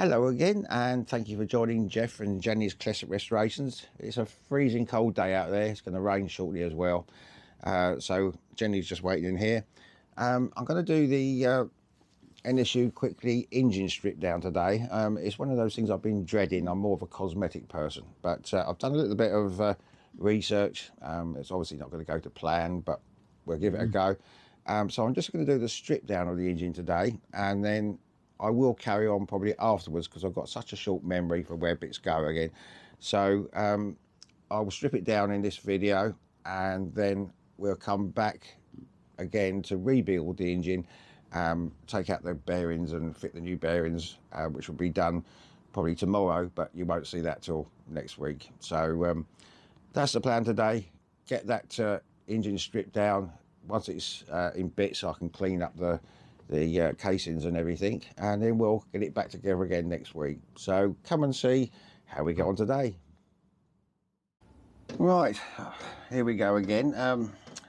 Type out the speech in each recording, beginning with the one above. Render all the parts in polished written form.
Hello again, and thank you for joining Jeff and Jenny's Classic Restorations. It's a freezing cold day out there. It's going to rain shortly as well. So Jenny's just waiting in here. I'm going to do the NSU quickly engine strip down today. It's one of those things I've been dreading. I'm more of a cosmetic person, but I've done a little bit of research. It's obviously not going to go to plan, but we'll give it a go. So I'm just going to do the strip down of the engine today, and then I will carry on probably afterwards because I've got such a short memory for where bits go again. So I will strip it down in this video, and then we'll come back again to rebuild the engine, take out the bearings and fit the new bearings, which will be done probably tomorrow, but you won't see that till next week. So that's the plan today. Get that engine stripped down. Once it's in bits, I can clean up the casings and everything, and then we'll get it back together again next week. So come and see how we get on today. Right, here we go again. I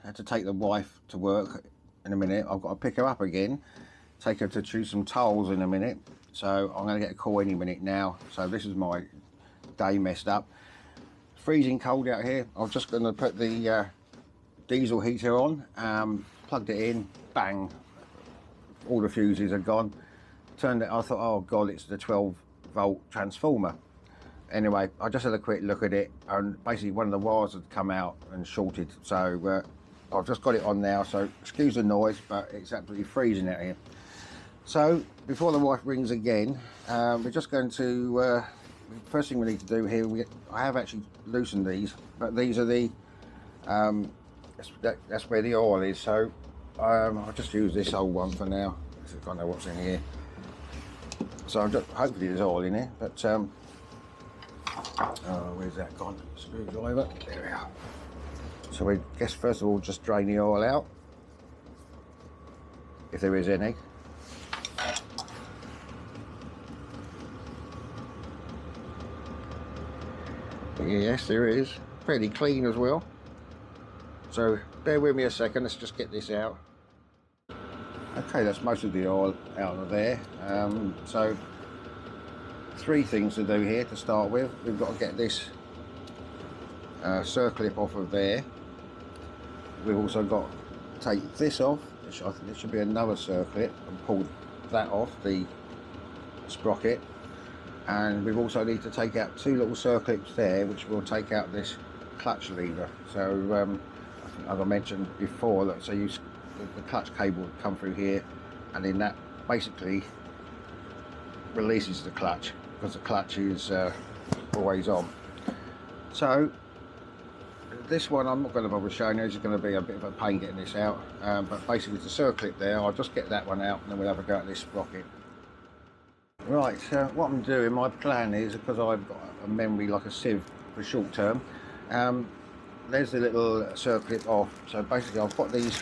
had to take the wife to work in a minute. I've got to pick her up again, take her to choose some tolls in a minute. So I'm going to get a call any minute now. So this is my day messed up. Freezing cold out here. I'm just going to put the diesel heater on, plugged it in, bang, all the fuses are gone. Turned it, I thought, oh god, it's the 12-volt transformer. Anyway, I just had a quick look at it, and basically one of the wires had come out and shorted. So I've just got it on now, so excuse the noise, but it's absolutely freezing out here. So before the wife rings again, we're just going to, first thing we need to do here, I have actually loosened these, but these are the, that's where the oil is. So I'll just use this old one for now, because I don't know what's in here. So hopefully there's oil in here, but oh, where's that gone? Screwdriver, there we are. So we guess first of all just drain the oil out, if there is any. Yes, there is, fairly clean as well. So bear with me a second, let's just get this out. Okay, that's most of the oil out of there. So three things to do here to start with. We've got to get this circlip off of there. We've also got to take this off, which I think there should be another circlip, and pull that off, the sprocket. And we've also need to take out two little circlips there, which will take out this clutch lever. So as I mentioned before, that so the clutch cable would come through here, and then that basically releases the clutch, because the clutch is always on. So this one I'm not going to bother showing you, it's going to be a bit of a pain getting this out, but basically the circlip there, I'll just get that one out and then we'll have a go at this sprocket. Right, so what I'm doing, my plan is, because I've got a memory like a sieve for short term, there's the little circlip off. So basically I've got these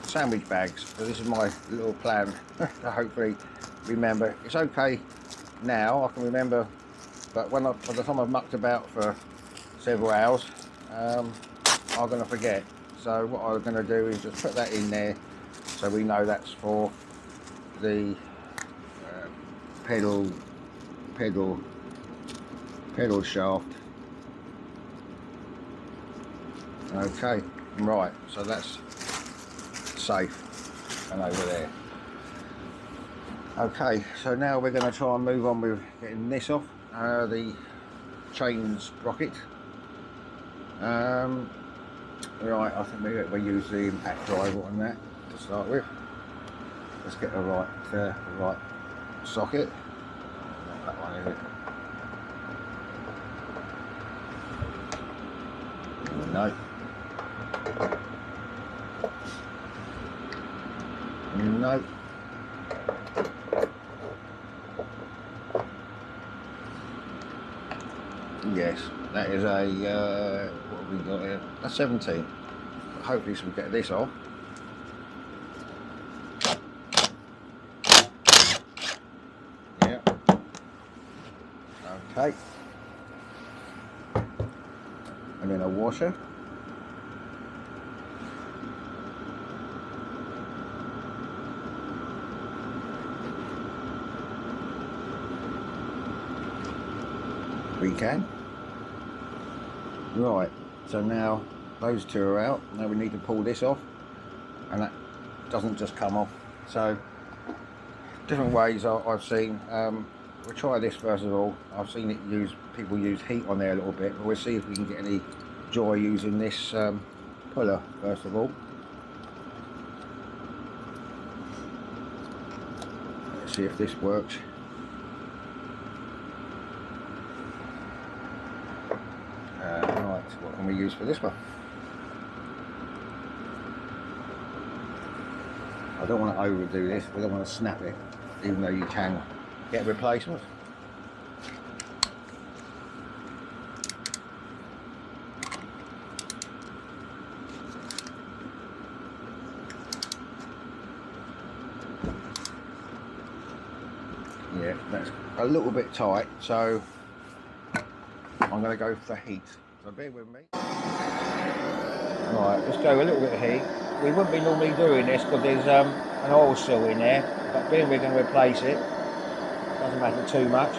sandwich bags, so this is my little plan to hopefully remember. It's okay now, I can remember, but by the time I've mucked about for several hours, I'm going to forget. So what I'm going to do is just put that in there, so we know that's for the pedal shaft. Okay, right, so that's safe and over there. Okay, so now we're going to try and move on with getting this off, the chain sprocket. Right, I think we use the impact driver on that to start with. Let's get the right socket. That one, is it? No. No. Yes, that is a what have we got here? A 17. Hopefully we'll get this off. Yeah. Okay. And then a washer. we can. Right, so now those two are out. Now we need to pull this off, and that doesn't just come off. So different ways I've seen. We'll try this first of all. I've seen it people use heat on there a little bit, but we'll see if we can get any joy using this puller first of all. Let's see if this works. Right, what can we use for this one? I don't want to overdo this. We don't want to snap it, even though you can get replacements. Yeah, that's a little bit tight, so I'm going to go for heat. So bear with me. Right, let's go a little bit of heat. We wouldn't be normally doing this because there's an oil seal in there, but being we're going to replace it, doesn't matter too much.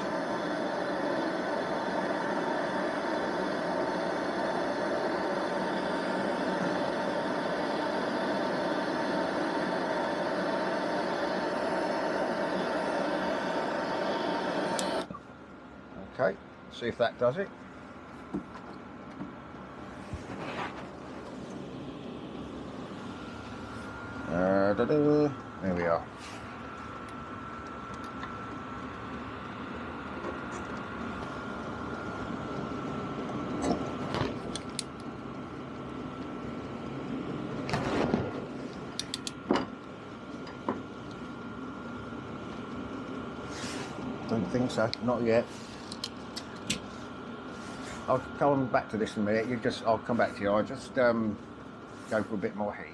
Okay, see if that does it. There we are. Don't think so, not yet. I'll come back to this in a minute. I'll come back to you. I'll just go for a bit more heat.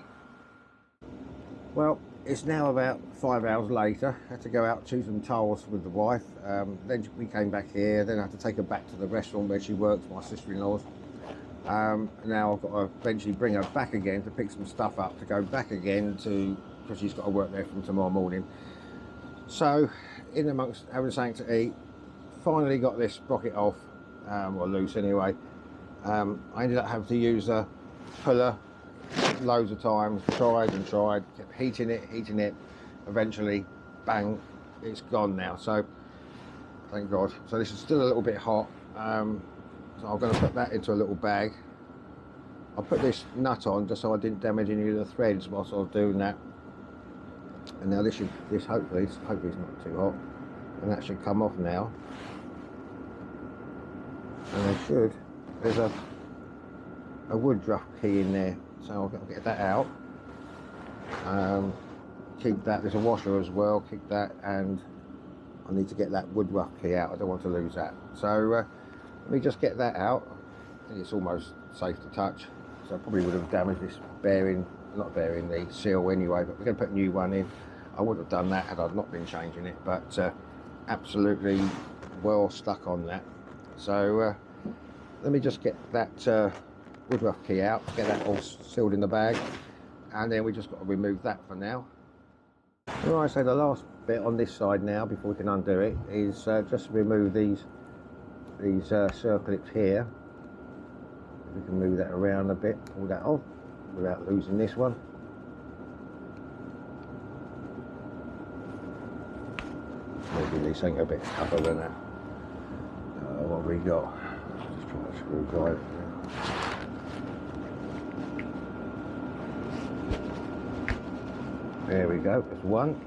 Well, it's now about 5 hours later. I had to go out choose some tiles with the wife. Then we came back here. Then I had to take her back to the restaurant where she works, my sister-in-law's. Now I've got to eventually bring her back again to pick some stuff up to go back again because she's got to work there from tomorrow morning. So, in amongst having something to eat, finally got this sprocket off, or loose anyway. I ended up having to use a puller loads of times, tried, kept heating it, eventually, bang, it's gone now, so thank God. So this is still a little bit hot, so I'm going to put that into a little bag. I'll put this nut on just so I didn't damage any of the threads whilst I was doing that. And now hopefully it's not too hot, and that should come off now. And there's a woodruff key in there, so I've got to get that out. Keep that, there's a washer as well, keep that, and I need to get that woodruff key out. I don't want to lose that. So let me just get that out. I think it's almost safe to touch, so I probably would have damaged this bearing, not bearing, the seal anyway, but we're going to put a new one in. I would have done that had I not been changing it, but absolutely well stuck on that. So let me just get that woodruff key out, get that all sealed in the bag, and then we just got to remove that for now. Right, so the last bit on this side now before we can undo it is just remove these circlips here. We can move that around a bit, pull that off without losing this one. Maybe these ain't a bit tougher than that. What have we got? Just trying to screw right. There we go, there's one.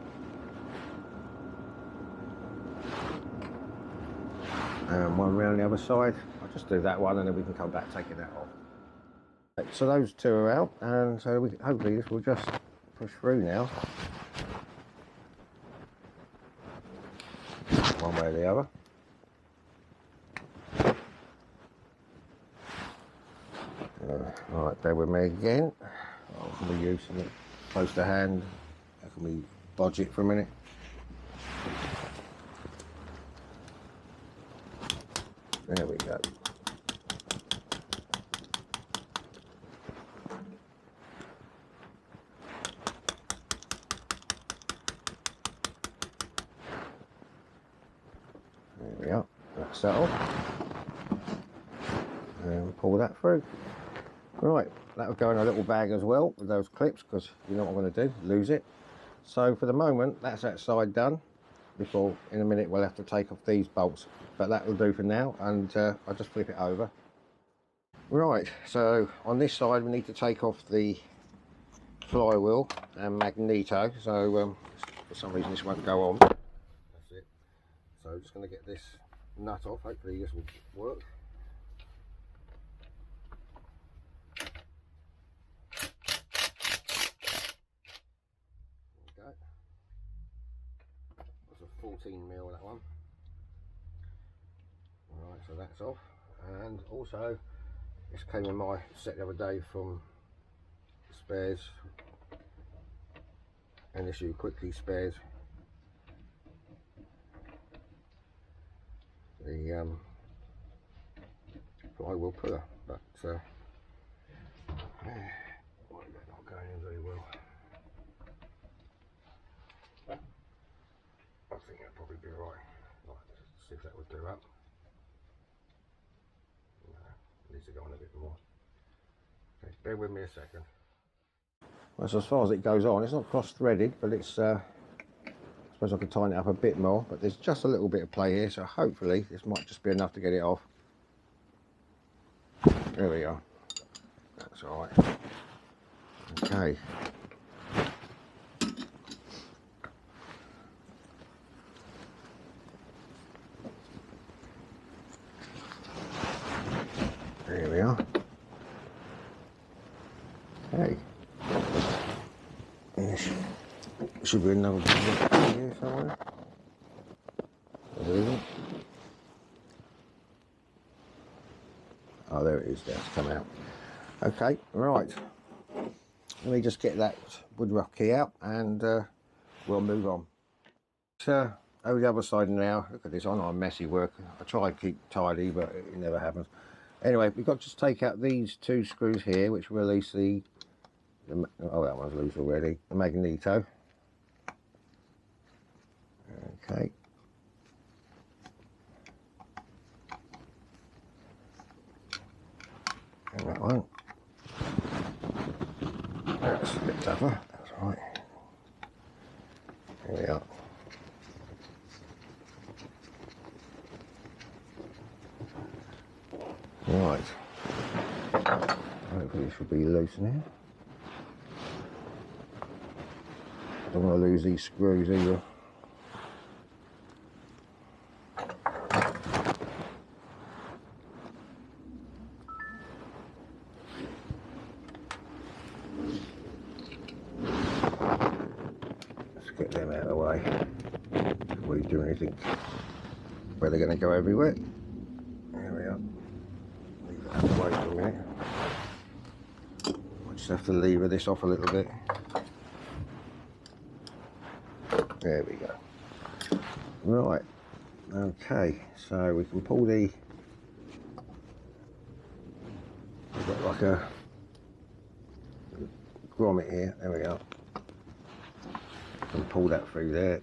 And one round the other side. I'll just do that one and then we can come back taking that off. So those two are out, and so hopefully this will just push through now. One way or the other. Right, bear with me again. I'll be using it close to hand. How can we bodge it for a minute? There we go. There we are. That's that off. pull that through. Right, that'll go in a little bag as well with those clips, because you know what I'm going to do, lose it. So for the moment, that's that side done. Before in a minute we'll have to take off these bolts, but that will do for now, and I'll just flip it over. Right, so on this side we need to take off the flywheel and magneto. So for some reason this won't go on. That's it. So I'm just going to get this nut off. Hopefully this will work. There we go. That's a 14mm, that one. Right, so that's off. And also this came in my set the other day from spares, NSU quickly spares. The flywheel puller, but not going in very well. I think that'll probably be right. Right, let's see if that would do up. No, needs to go on a bit more. Okay, bear with me a second. Well, so as far as it goes on, it's not cross-threaded, but it's I suppose I could tighten it up a bit more, but there's just a little bit of play here, so hopefully this might just be enough to get it off. There we are. That's all right. Okay. There we are. Okay. Should be another bit here somewhere. There isn't. Oh, there it is. That's come out. Okay, right. Let me just get that woodruff key out, and we'll move on. So over the other side now. Look at this. I know I'm messy work. I try to keep tidy, but it never happens. Anyway, we've got to just take out these two screws here, which release the oh, that one's loose already. The magneto. Okay. And that one. That's a bit tougher. That's right. Here we are. Right. Hopefully it should be loose in here. Don't want to lose these screws either. Let's get them out of the way before we do anything where they're going to go everywhere. There we are. Leave that out of the way for a minute. I just have to lever this off a little bit. There we go. Right, okay, so we can pull the, we've got like a grommet here, there we go. And pull that through there.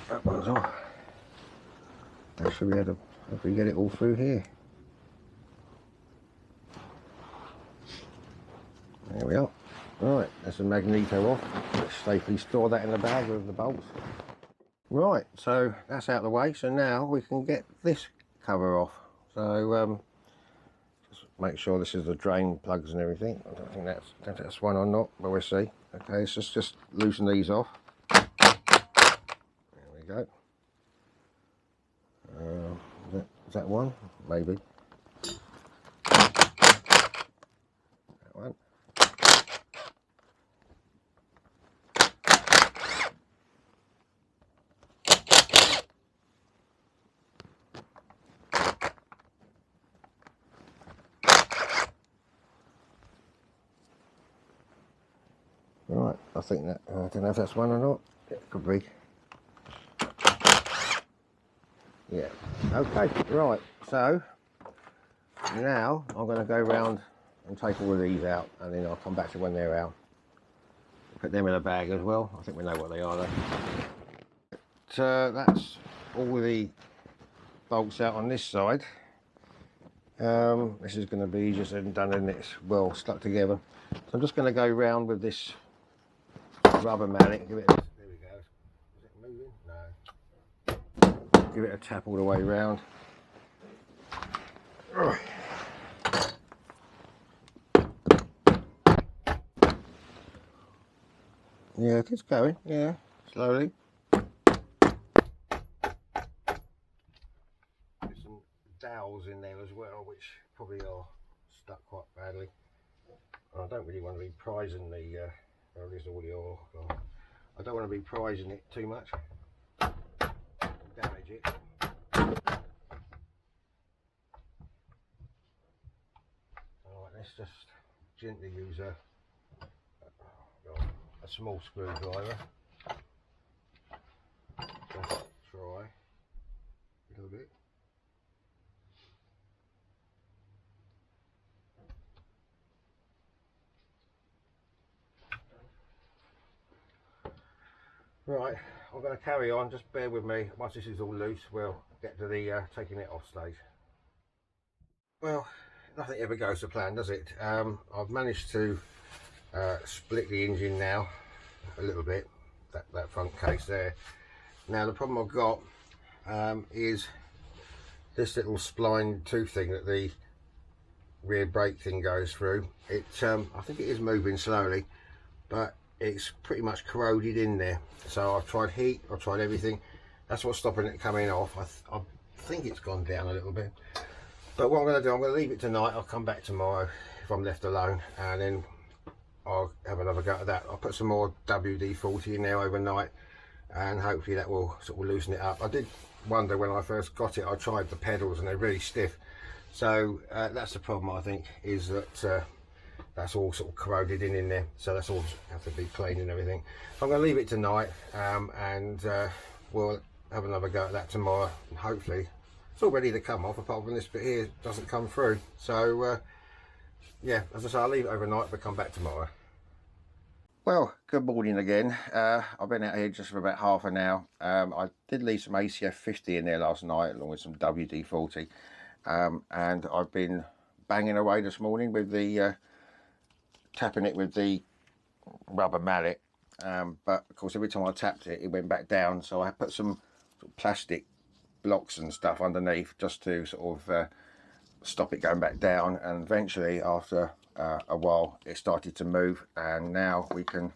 That one's off. Now should we have to hopefully get it all through here. There we are. Right, that's the magneto off. Let's safely store that in the bag with the bolts. Right, so that's out of the way. So now we can get this cover off. So just make sure this is the drain plugs and everything. I don't think that's one or not, but we'll see. Okay, so let's just loosen these off. There we go. Is that one? Maybe. That one. Right, I think that, I don't know if that's one or not. It could be. Yeah, okay, right, so now I'm going to go round and take all of these out, and then I'll come back to when they're out. Put them in a bag as well. I think we know what they are though. So that's all the bolts out on this side. This is going to be easier said than done, and it's well stuck together. So I'm just going to go round with this rubber mallet. Give it a, there we go. Is it moving? No. Give it a tap all the way round. Yeah, it's going. Yeah, slowly. There's some dowels in there as well, which probably are stuck quite badly. I don't really want to be prizing the there's all the oil. I don't want to be prizing it too much, damage it. Alright, let's just gently use a small screwdriver. Just try a little bit. Right, I'm going to carry on, just bear with me. Once this is all loose, we'll get to the taking it off stage. Well, nothing ever goes to plan, does it? I've managed to split the engine now a little bit, that front case there. Now the problem I've got is this little spline tooth thing that the rear brake thing goes through. It I think it is moving slowly, but it's pretty much corroded in there. So I've tried heat, I've tried everything. That's what's stopping it coming off. I think it's gone down a little bit, but what I'm going to do, I'm going to leave it tonight. I'll come back tomorrow if I'm left alone, and then I'll have another go at that. I'll put some more WD-40 in there overnight, and hopefully that will sort of loosen it up. I did wonder when I first got it, I tried the pedals and they're really stiff. So that's the problem, I think, is that that's all sort of corroded in there. So that's all have to be cleaned and everything. I'm going to leave it tonight, and we'll have another go at that tomorrow. And hopefully it's all ready to come off, apart from this bit here doesn't come through. So yeah, as I say, I'll leave it overnight, but come back tomorrow. Well, good morning again. I've been out here just for about half an hour. I did leave some ACF 50 in there last night, along with some WD-40, and I've been banging away this morning with the tapping it with the rubber mallet, but of course every time I tapped it, it went back down. So I put some sort of plastic blocks and stuff underneath just to sort of stop it going back down, and eventually after a while it started to move, and now we can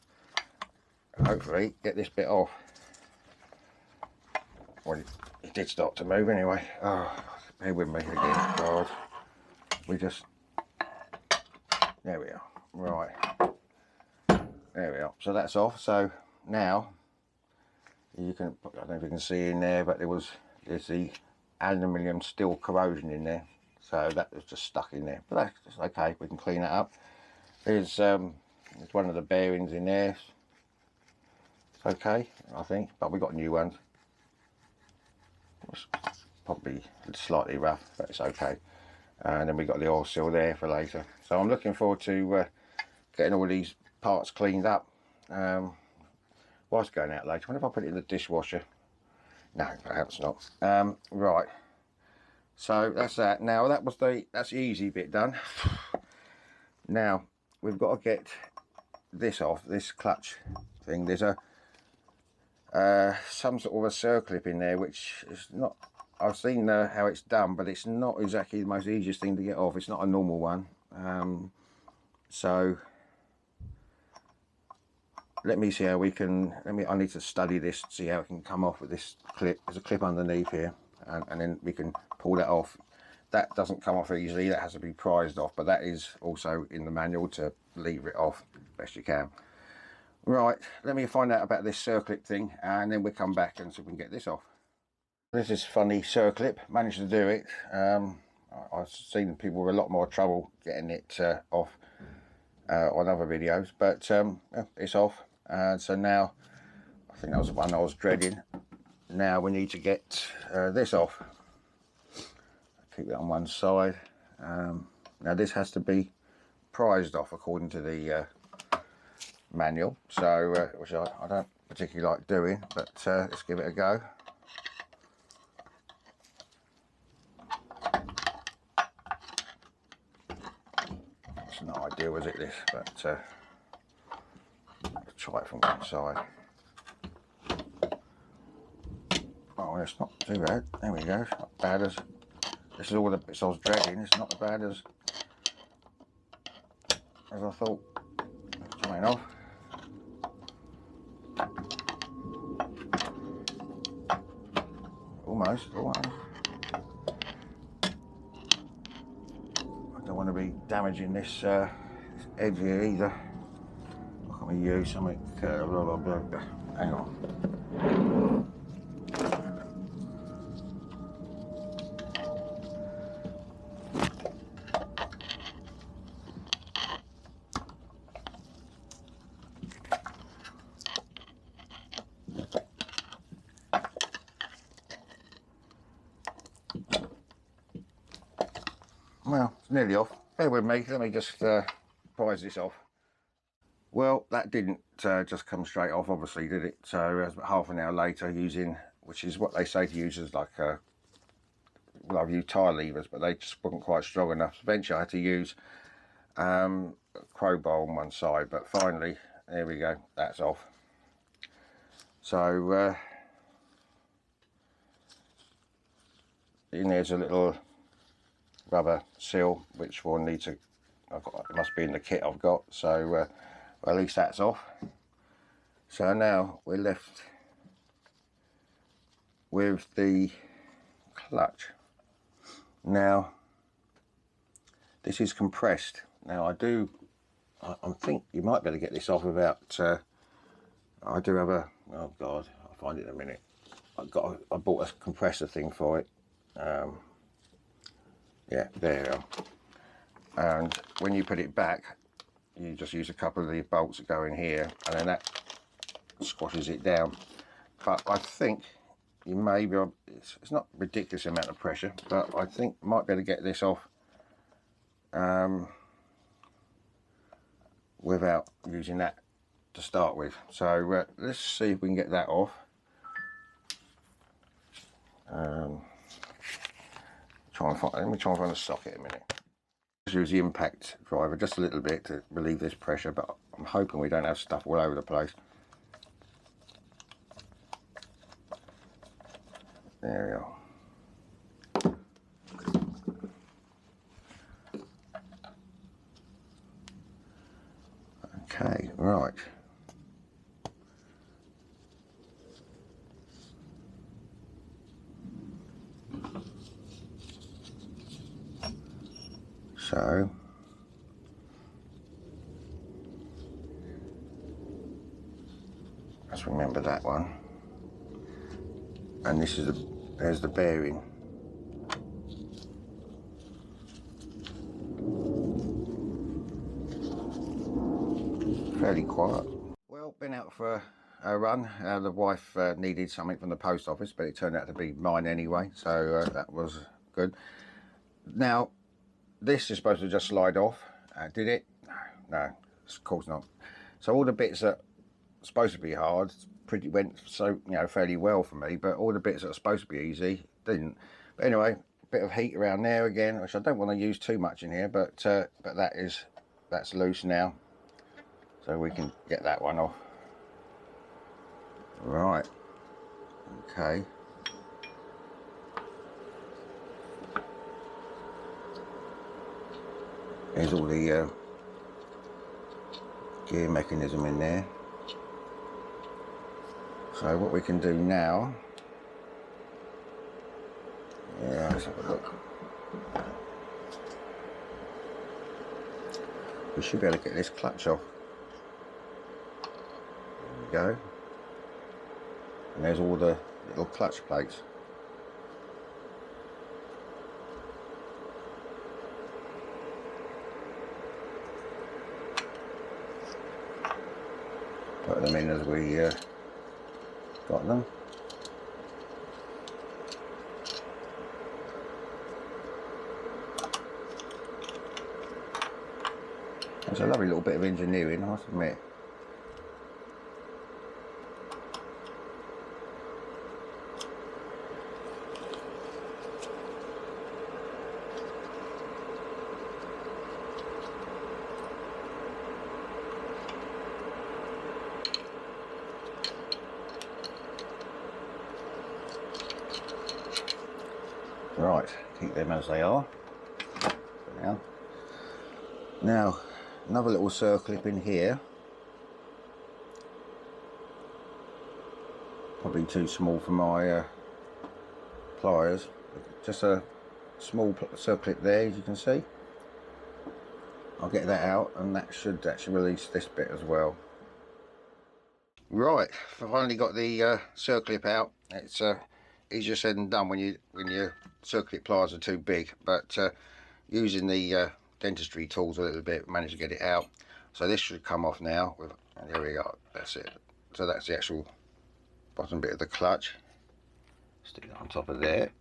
hopefully get this bit off. Well, it did start to move anyway. Oh, bear with me again, God. We just, there we are. Right, there we are. So that's off. So now you can, I don't know if you can see in there, but there's the aluminium steel corrosion in there. So that was just stuck in there, but that's okay. We can clean that up. There's one of the bearings in there. It's okay, I think, but we got new ones. It's probably slightly rough, but it's okay. And then we got the oil seal there for later. So I'm looking forward to getting all these parts cleaned up whilst going out later. I wonder if I put it in the dishwasher. No, perhaps not. Right. So that's that. Now that's the easy bit done. Now we've got to get this off, this clutch thing. There's a some sort of a circlip in there, which is not, I've seen how it's done, but it's not exactly the most easiest thing to get off. It's not a normal one. So let me see how we can, I need to study this, see how it can come off with this clip. There's a clip underneath here, and then we can pull that off. That doesn't come off easily, that has to be prized off, but that is also in the manual to lever it off best you can. Right, let me find out about this circlip thing, and then we'll come back and see if we can get this off. This is funny circlip, managed to do it. I've seen people with a lot more trouble getting it off on other videos, but it's off. So now, I think that was the one I was dreading. Now we need to get this off. Keep it on one side. Now this has to be prized off according to the manual, so which I don't particularly like doing, but let's give it a go. idea, was it, this? But let's try it from one side. Oh, it's not too bad. There we go. It's not bad as... This is all the bits I was dragging. It's not as bad as I thought. Coming off. Almost. I don't want to be damaging this edge here either. What can we use? Something. Blah, blah, blah, blah. Hang on. Well, it's nearly off. Bear with me. Let me just prise this off. Well, that didn't just come straight off, obviously, did it? So it was about half an hour later, using, which is what they say to use as like a, well, I've used tire levers, but they just weren't quite strong enough. Eventually, I had to use a crowbar on one side, but finally, there we go. That's off. So in there's a little rubber seal, which will need to, it must be in the kit I've got, so well, at least that's off. So now we're left with the clutch. Now this is compressed. Now I think you might be able to get this off without I do have a, oh god, I'll find it in a minute. I bought a compressor thing for it. Yeah, there you are. And when you put it back, you just use a couple of the bolts that go in here, and then that squashes it down. But I think you may be, it's not a ridiculous amount of pressure, but I think I might be able to get this off without using that to start with. So let's see if we can get that off. Let me try and find a socket in a minute. Just use the impact driver just a little bit to relieve this pressure, but I'm hoping we don't have stuff all over the place. There we are. Okay, right. So let's remember that one. And this is there's the bearing. Fairly quiet. Well, been out for a run. The wife needed something from the post office, but it turned out to be mine anyway, so that was good. Now this is supposed to just slide off. Did it? No, of course not. So all the bits that are supposed to be hard went so, you know, fairly well for me, but all the bits that are supposed to be easy didn't. But anyway, a bit of heat around there again, which I don't want to use too much in here, but that's loose now, so we can get that one off. Right. Okay. There's all the gear mechanism in there. So what we can do now, yeah, let's have a look. We should be able to get this clutch off. There we go. And there's all the little clutch plates. Put them in as we got them. It's a lovely little bit of engineering, I must admit. Right, keep them as they are for now. Another little circlip in here, probably too small for my pliers. Just a small circlip there, as you can see. I'll get that out, and that should actually release this bit as well. Right, I've finally got the circlip out. It's easier said than done when your circlip pliers are too big, but using the dentistry tools a little bit, managed to get it out. So this should come off now. There we go. That's it. So that's the actual bottom bit of the clutch. Stick that on top of there.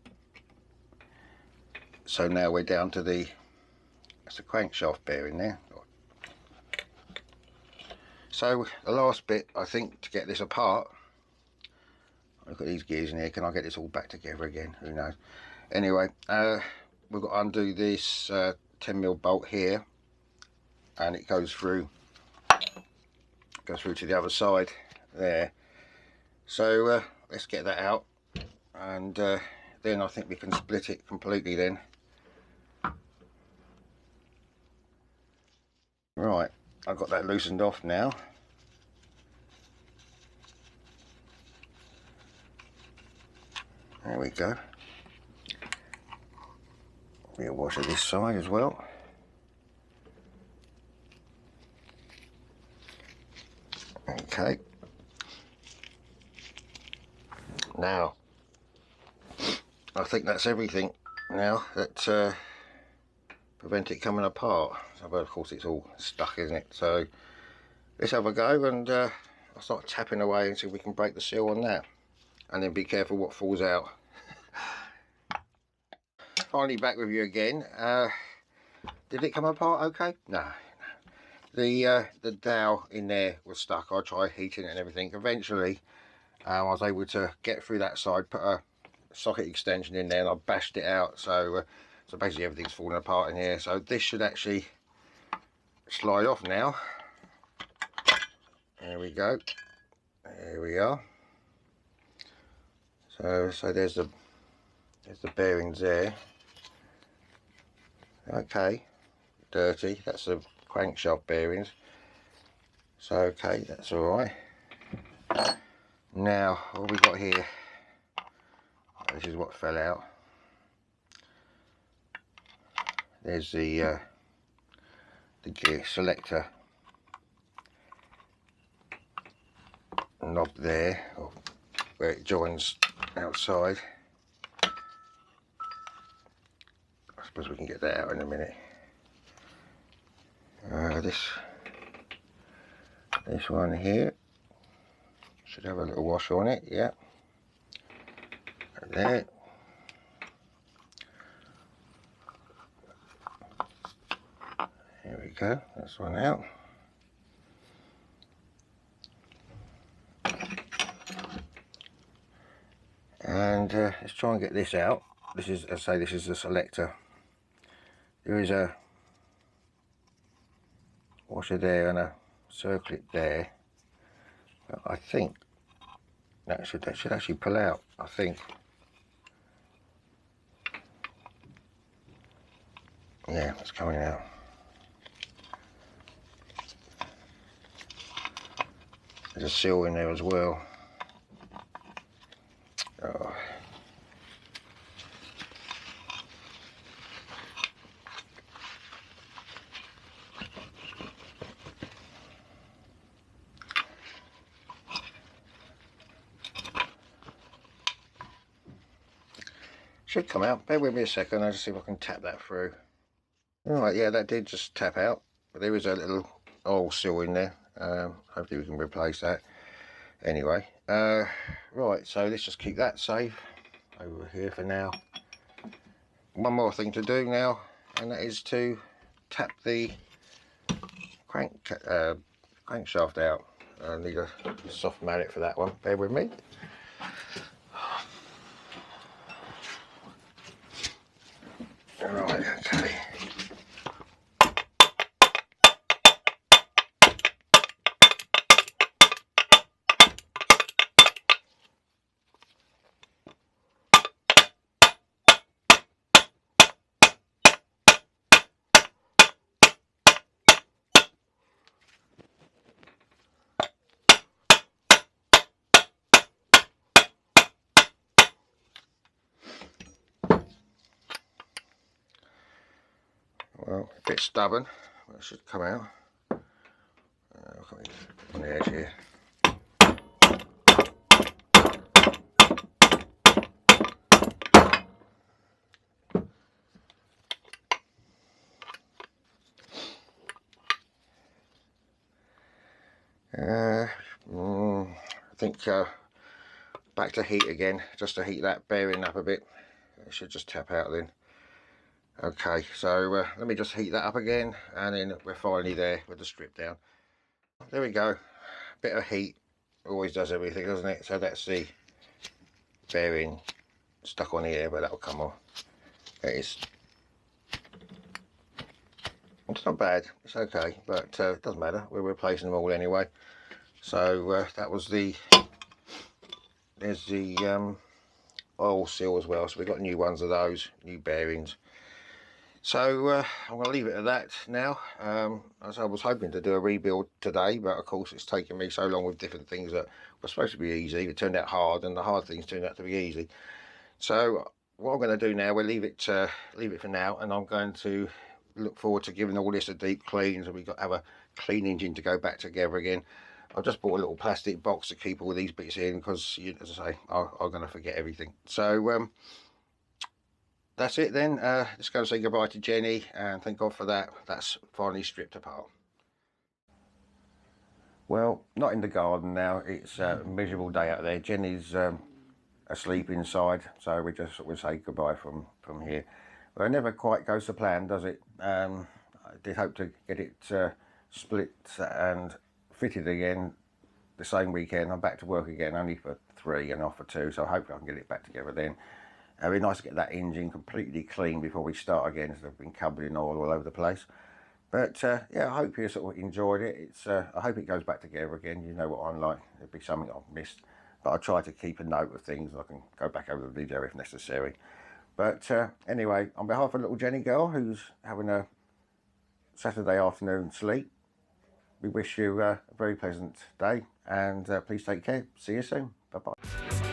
So now we're down to that's the crankshaft bearing there. So the last bit, I think, to get this apart. Look at these gears in here. Can I get this all back together again? Who knows? Anyway, we've got to undo this 10mm bolt here, and it goes through to the other side there. So let's get that out, and then I think we can split it completely then. Right, I've got that loosened off now. There we go. We'll wash this side as well. Okay. Now, I think that's everything now that prevent it coming apart. So, but of course it's all stuck, isn't it? So let's have a go, and I'll start tapping away and see if we can break the seal on that. And then be careful what falls out. Finally back with you again. Did it come apart okay? No. The dowel in there was stuck. I tried heating it and everything. Eventually I was able to get through that side, put a socket extension in there, and I bashed it out. So so basically everything's falling apart in here. So this should actually slide off now. There we go. There we are. So there's the bearings there. Okay, dirty. That's the crankshaft bearings. So okay, that's all right. Now what we got here? This is what fell out. There's the gear selector knob there, where it joins outside. I suppose we can get that out in a minute. This one here should have a little wash on it, yeah. And there. There we go, that's one out. And let's try and get this out. This is, as I say, this is the selector. There is a washer there and a circlip there. But I think that should actually pull out, I think. Yeah, it's coming out. There's a seal in there as well. Oh. Should come out. Bear with me a second. I'll just see if I can tap that through. Alright, yeah, that did just tap out, but there is a little oil seal in there. Hopefully we can replace that. Anyway, right, so let's just keep that safe over here for now. One more thing to do now, and that is to tap the crankshaft out. I need a soft mallet for that one. Bear with me. Right, okay. a bit stubborn, but it should come out. On the edge here. I think back to heat again, just to heat that bearing up a bit. It should just tap out then. Okay, so let me just heat that up again, and then we're finally there with the strip down. There we go. Bit of heat always does everything, doesn't it? So that's the bearing stuck on here, but that'll come off. It's not bad, it's okay, but it doesn't matter, we're replacing them all anyway. So that was there's the oil seal as well, so we've got new ones of those, new bearings. So I'm going to leave it at that now. As I was hoping to do a rebuild today, but of course it's taken me so long with different things that were supposed to be easy. It turned out hard, and the hard things turned out to be easy. So what I'm going to do now, we'll leave it for now, and I'm going to look forward to giving all this a deep clean, so we've got to have a clean engine to go back together again. I've just bought a little plastic box to keep all these bits in, because, as I say, I'm going to forget everything. So that's it then. Just going to say goodbye to Jenny, and thank God for that. That's finally stripped apart. Well, not in the garden now. It's a miserable day out there. Jenny's asleep inside, so we just sort of say goodbye from here. But it never quite goes to plan, does it? I did hope to get it split and fitted again the same weekend. I'm back to work again, only for 3 and off for 2, so hopefully I can get it back together then. It'd be nice to get that engine completely clean before we start again, as I've been covered in oil all over the place. But yeah, I hope you sort of enjoyed it. It's I hope it goes back together again. You know what I'm like. It'd be something I've missed, but I try to keep a note of things. I can go back over the video if necessary. But anyway, on behalf of little Jenny girl who's having a Saturday afternoon sleep, we wish you a very pleasant day, and please take care. See you soon. Bye bye.